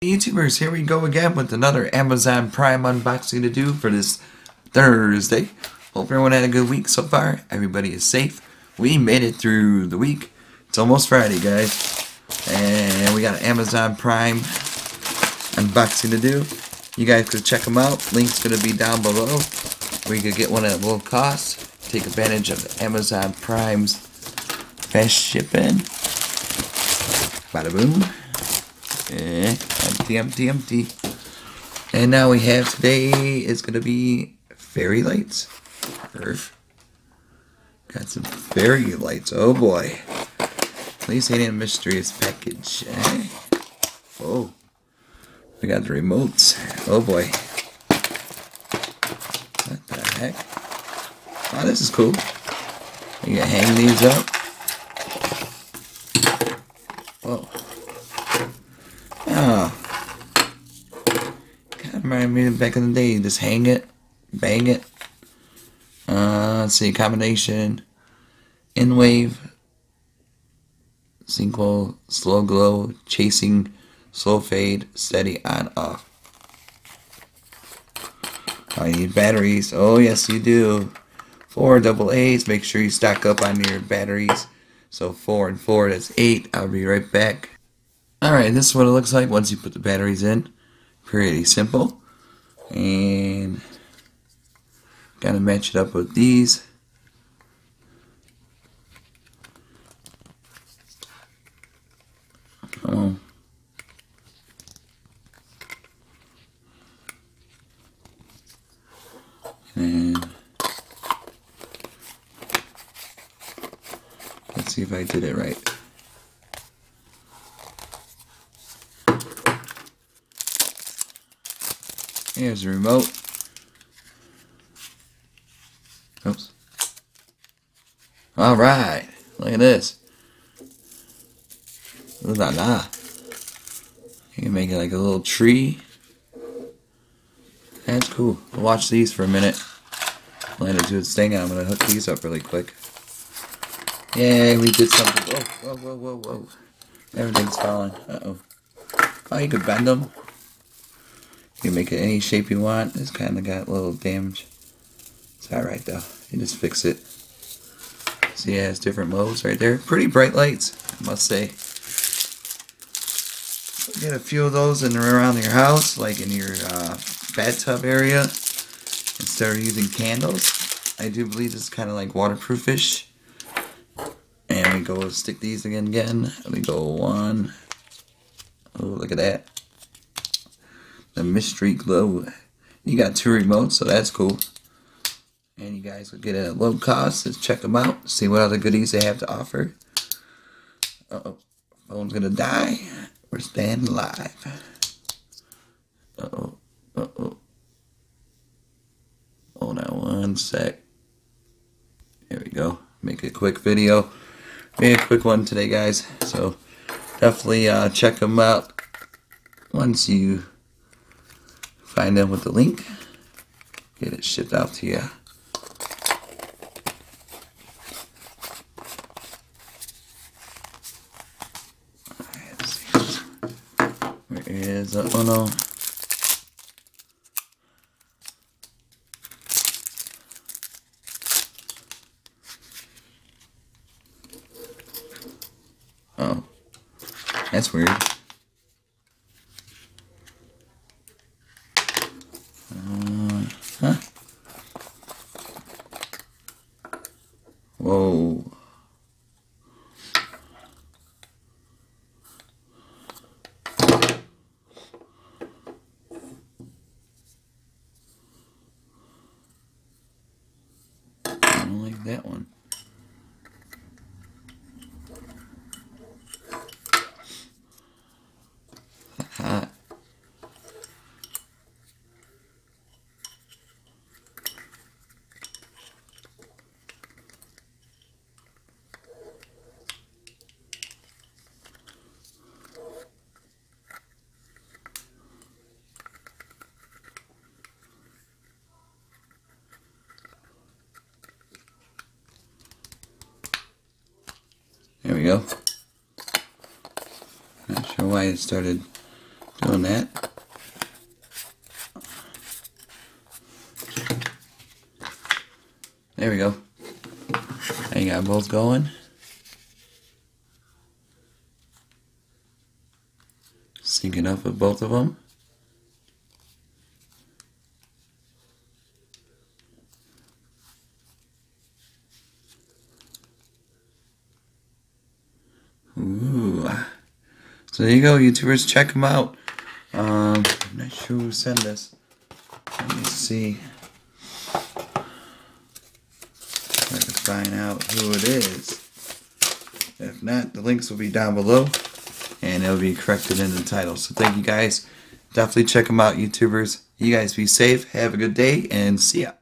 YouTubers, here we go again with another Amazon Prime unboxing to do for this Thursday. Hope everyone had a good week so far. Everybody is safe. We made it through the week. It's almost Friday, guys. And we got an Amazon Prime unboxing to do. You guys could check them out. Link's going to be down below. Where you could get one at low cost. Take advantage of the Amazon Prime's fast shipping. Bada boom. Empty. And now we have today is going to be fairy lights. Got some fairy lights. Oh boy. At least ain't in a mysterious package. Oh. We got the remotes. Oh boy. What the heck? Oh, this is cool. You can hang these up. Whoa. Oh. Kind of reminded me of back in the day. Just hang it, bang it. Let's see, combination. In wave, synchro, slow glow, chasing, slow fade, steady on off. I need batteries. Oh yes, you do. 4 AA's. Make sure you stock up on your batteries. So 4 and 4, that's 8. I'll be right back. Alright, this is what it looks like once you put the batteries in. Pretty simple. And gotta match it up with these. And let's see if I did it right. Here's the remote. Oops. Alright, look at this. Ooh la la. You can make it like a little tree. That's cool. We'll watch these for a minute. Let it do its thing, and I'm going to hook these up really quick. Yay, we did something. Whoa. Everything's falling. Uh-oh. Oh, you could bend them. You can make it any shape you want. It's kind of got a little damage. It's alright though. You just fix it. See, it has different modes right there. Pretty bright lights, I must say. Get a few of those in around your house, like in your bathtub area, instead of using candles. I do believe this is kind of like waterproofish. And we go stick these again. We go 1. Oh, look at that. The mystery glow. You got 2 remotes, so that's cool. And you guys will get it at low cost. Let's check them out. See what other goodies they have to offer. Uh-oh. Phone's gonna die. We're staying live. Uh-oh. Hold on 1 sec. There we go. Make a quick video. Made a quick one today, guys. So definitely check them out once you find them with the link. Get it shipped out to you. Where is oh no. Oh, that's weird. Huh? Whoa. I don't like that one. Hot. There we go. Not sure why it started Doing that. There we go. Now you got both going. Syncing up with both of them. Ooh. So there you go, YouTubers. Check them out. I'm not sure who sent this. Let me see if I can find out who it is. If not, the links will be down below and it'll be corrected in the title. So thank you guys. Definitely check them out, YouTubers. You guys be safe. Have a good day and see ya.